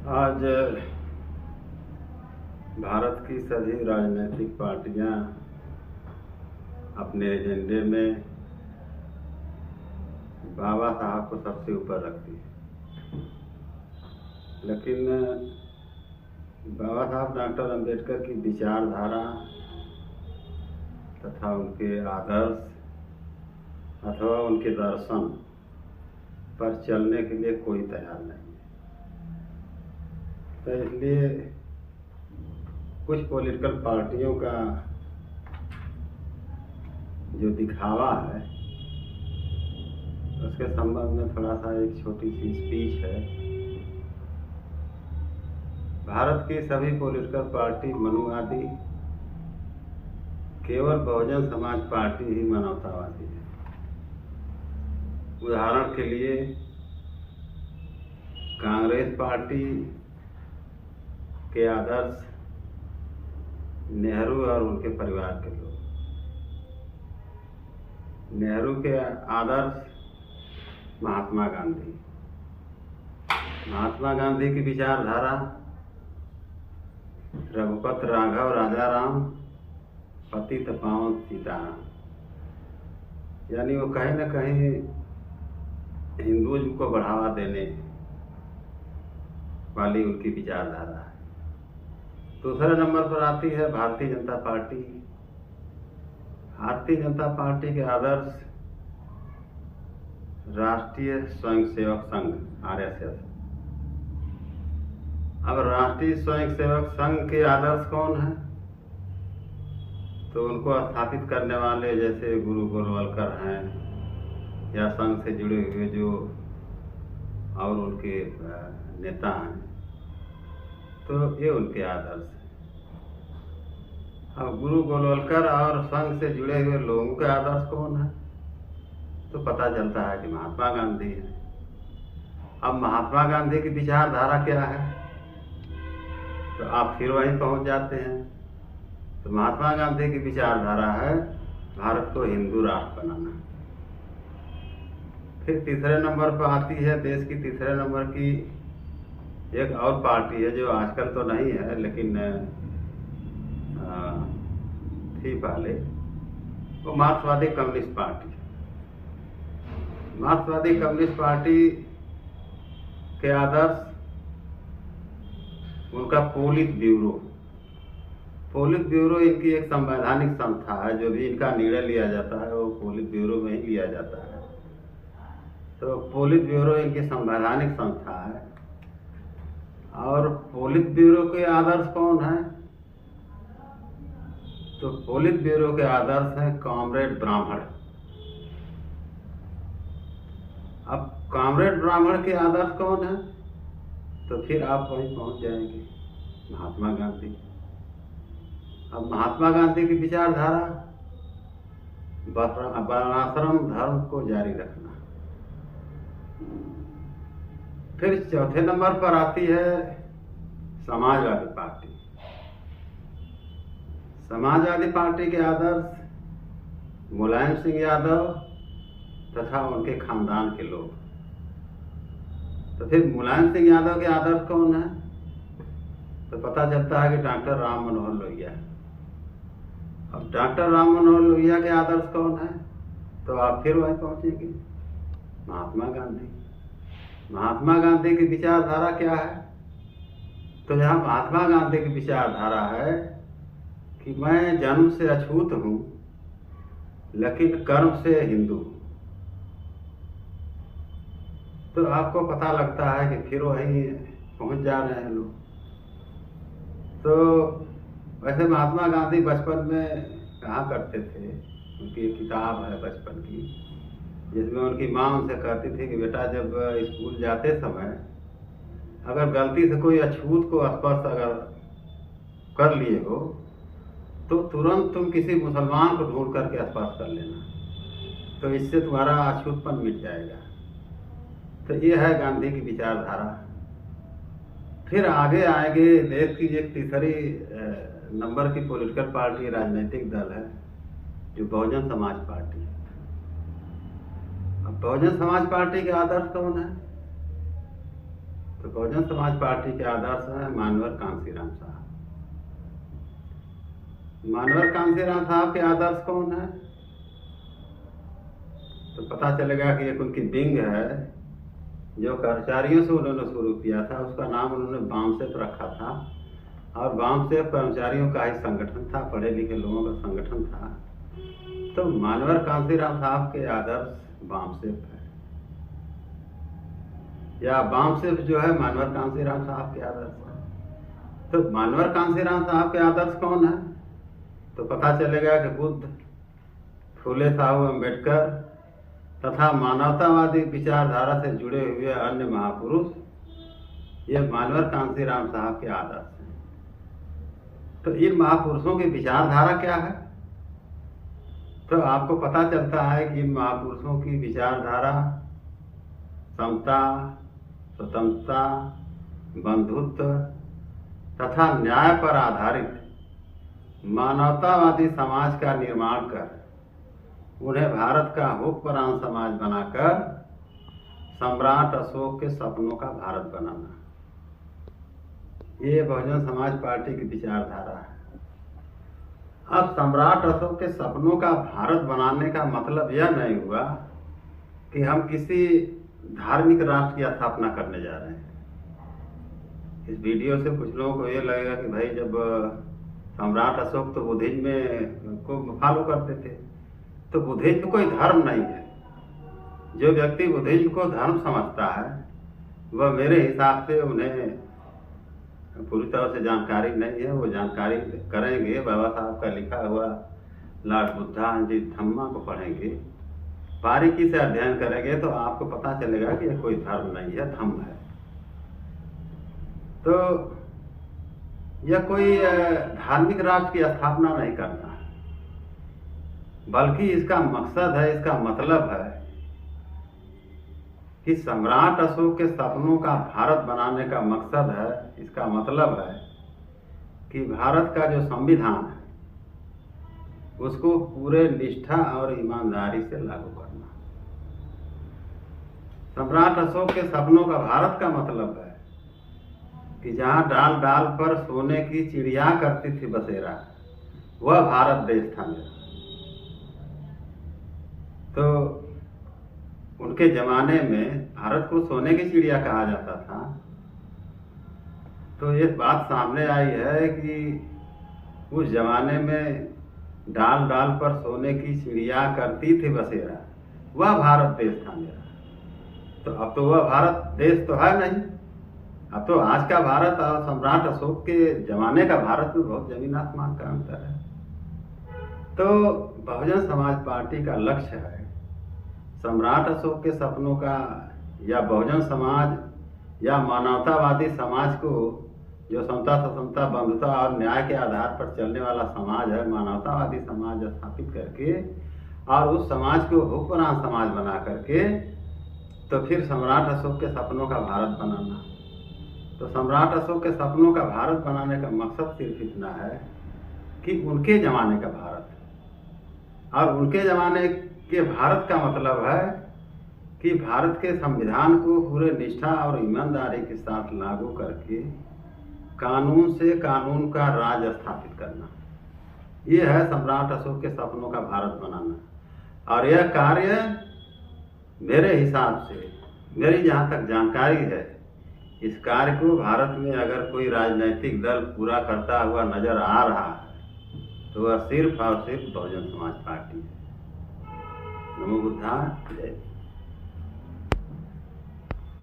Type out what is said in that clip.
आज भारत की सभी राजनीतिक पार्टियां अपने एजेंडे में बाबा साहब को सबसे ऊपर रखती है। लेकिन बाबा साहब डॉक्टर अंबेडकर की विचारधारा तथा उनके आदर्श अथवा उनके दर्शन पर चलने के लिए कोई तैयार नहीं है। तो इसलिए कुछ पॉलिटिकल पार्टियों का जो दिखावा है उसके संबंध में थोड़ा सा एक छोटी सी स्पीच है। भारत की सभी पॉलिटिकल पार्टी मनुवादी, केवल बहुजन समाज पार्टी ही मानवतावादी है। उदाहरण के लिए कांग्रेस पार्टी के आदर्श नेहरू और उनके परिवार के लोग, नेहरू के आदर्श महात्मा गांधी, महात्मा गांधी की विचारधारा रघुपत राघव राजाराम पतित पावन सीताराम, यानी वो कहीं न कहीं हिंदुइज्म को बढ़ावा देने वाली उनकी विचारधारा है। दूसरे नंबर पर आती है भारतीय जनता पार्टी। भारतीय जनता पार्टी के आदर्श राष्ट्रीय स्वयंसेवक संघ RSS। अब राष्ट्रीय स्वयंसेवक संघ के आदर्श कौन है? तो उनको स्थापित करने वाले जैसे गुरु गोलवलकर हैं या संघ से जुड़े हुए जो और उनके नेता हैं, तो ये उनके आदर्श हैं। अब गुरु गोलवलकर और संघ से जुड़े हुए लोगों के आदर्श कौन है? तो पता चलता है कि महात्मा गांधी है। अब महात्मा गांधी की विचारधारा क्या है? तो आप फिर वहीं पहुंच जाते हैं। तो महात्मा गांधी की विचारधारा है भारत को हिंदू राष्ट्र बनाना। फिर तीसरे नंबर पर आती है देश की तीसरे नंबर की एक और पार्टी है जो आजकल तो नहीं है लेकिन थी पहले, वो मार्क्सवादी कम्युनिस्ट पार्टी। मार्क्सवादी कम्युनिस्ट पार्टी के आदर्श उनका पोलित ब्यूरो। पोलित ब्यूरो इनकी एक संवैधानिक संस्था है। जो भी इनका निर्णय लिया जाता है वो पोलित ब्यूरो में ही लिया जाता है। तो पोलित ब्यूरो इनकी संवैधानिक संस्था है। और पोलित ब्यूरो के आदर्श कौन है? तो पोलित ब्यूरो के आदर्श हैं कॉमरेड ब्राह्मण। अब कॉमरेड ब्राह्मण के आदर्श कौन है? तो फिर आप वहीं पहुंच जाएंगे, महात्मा गांधी। अब महात्मा गांधी की विचारधारा वर्णाश्रम धर्म को जारी रखना। फिर चौथे नंबर पर आती है समाजवादी पार्टी। समाजवादी पार्टी के आदर्श मुलायम सिंह यादव तथा उनके खानदान के लोग। तो फिर मुलायम सिंह यादव के आदर्श कौन है? तो पता चलता है कि डॉक्टर राम मनोहर लोहिया। अब डॉक्टर राम मनोहर लोहिया के आदर्श कौन है? तो आप फिर वहीं पहुंचेंगे, महात्मा गांधी। महात्मा गांधी की विचारधारा क्या है? तो यहाँ महात्मा गांधी की विचारधारा है कि मैं जन्म से अछूत हूँ लेकिन कर्म से हिंदू हूँ। तो आपको पता लगता है कि फिर वहीं पहुँच जा रहे हैं लोग। तो वैसे महात्मा गांधी बचपन में कहा करते थे, उनकी एक किताब है बचपन की जिसमें उनकी माँ उनसे कहती थी कि बेटा जब स्कूल जाते समय अगर गलती से कोई अछूत को स्पर्श अगर कर लिए हो तो तुरंत तुम किसी मुसलमान को ढूंढ करके स्पर्श कर लेना, तो इससे तुम्हारा अछूतपन मिट जाएगा। तो ये है गांधी की विचारधारा। फिर आगे आएंगे देश की एक तीसरी नंबर की पॉलिटिकल पार्टी राजनीतिक दल है जो बहुजन समाज पार्टी है। अब बहुजन समाज पार्टी के आदर्श कौन है? तो बहुजन समाज पार्टी के आदर्श हैं मानवर कांसीराम साहब। मानवर कांसीराम साहब के आदर्श कौन है? तो पता चलेगा कि एक उनकी विंग है जो कर्मचारियों से उन्होंने शुरू किया था, उसका नाम उन्होंने बामसेफ रखा था। और बामसेफ कर्मचारियों का ही संगठन था, पढ़े लिखे लोगों का संगठन था। तो मानवर कांसीराम साहब के आदर्श बामसेफ है, या बामसेफ जो है मानवर कांसीराम साहब के आदर्श है। तो मानवर कांसीराम साहब के आदर्श कौन है? तो पता चलेगा कि बुद्ध, फूले साहू अम्बेडकर तथा मानवतावादी विचारधारा से जुड़े हुए अन्य महापुरुष, ये मानवर कांसीराम साहब के आदर्श हैं। तो इन महापुरुषों की विचारधारा क्या है? तो आपको पता चलता है कि इन महापुरुषों की विचारधारा समता, स्वतंत्रता, बंधुत्व तथा न्याय पर आधारित मानवतावादी समाज का निर्माण कर उन्हें भारत का हुक्मरान समाज बनाकर सम्राट अशोक के सपनों का भारत बनाना, ये बहुजन समाज पार्टी की विचारधारा है। अब सम्राट अशोक के सपनों का भारत बनाने का मतलब यह नहीं हुआ कि हम किसी धार्मिक राष्ट्र की स्थापना करने जा रहे हैं। इस वीडियो से कुछ लोगों को ये लगेगा कि भाई जब सम्राट अशोक तो बुद्धिज्म को फॉलो करते थे, तो बुद्धिज्म कोई धर्म नहीं है। जो व्यक्ति बुद्धिज्म को धर्म समझता है वह मेरे हिसाब से उन्हें पूरी तरह से जानकारी नहीं है। वो जानकारी करेंगे, बाबा साहब का लिखा हुआ लॉर्ड बुद्धा जी धम्मा को पढ़ेंगे, बारीकी से अध्ययन करेंगे तो आपको पता चलेगा कि यह कोई धर्म नहीं है, धम्म है। तो यह कोई धार्मिक राष्ट्र की स्थापना नहीं करना है, बल्कि इसका मकसद है, इसका मतलब है कि सम्राट अशोक के सपनों का भारत बनाने का मकसद है, इसका मतलब है कि भारत का जो संविधान है उसको पूरे निष्ठा और ईमानदारी से लागू करना। सम्राट अशोक के सपनों का भारत का मतलब है कि जहां डाल डाल पर सोने की चिड़िया करती थी बसेरा, वह भारत देश था मेरा। तो उनके जमाने में भारत को सोने की चिड़िया कहा जाता था। तो ये बात सामने आई है कि उस जमाने में डाल डाल पर सोने की चिड़िया करती थी बसेरा, वह भारत देश था मेरा। तो अब तो वह भारत देश तो है नहीं। अब तो आज का भारत और सम्राट अशोक के जमाने का भारत में बहुत जमीन आसमान का अंतर है। तो बहुजन समाज पार्टी का लक्ष्य है सम्राट अशोक के सपनों का, या बहुजन समाज या मानवतावादी समाज को, जो समता, स्वतंत्रता, बंधुता और न्याय के आधार पर चलने वाला समाज है, मानवतावादी समाज स्थापित करके और उस समाज को हुक्मरान समाज बना करके तो फिर सम्राट अशोक के सपनों का भारत बनाना। तो सम्राट अशोक के सपनों का भारत बनाने का मकसद सिर्फ इतना है कि उनके ज़माने का भारत, और उनके ज़माने के भारत का मतलब है कि भारत के संविधान को पूरे निष्ठा और ईमानदारी के साथ लागू करके कानून से कानून का राज स्थापित करना। ये है सम्राट अशोक के सपनों का भारत बनाना। और यह कार्य मेरे हिसाब से, मेरी जहाँ तक जानकारी है, इस कार्य को भारत में अगर कोई राजनीतिक दल पूरा करता हुआ नजर आ रहा है तो वह सिर्फ और सिर्फ बहुजन समाज पार्टी है। नमो बुद्धाय, जय।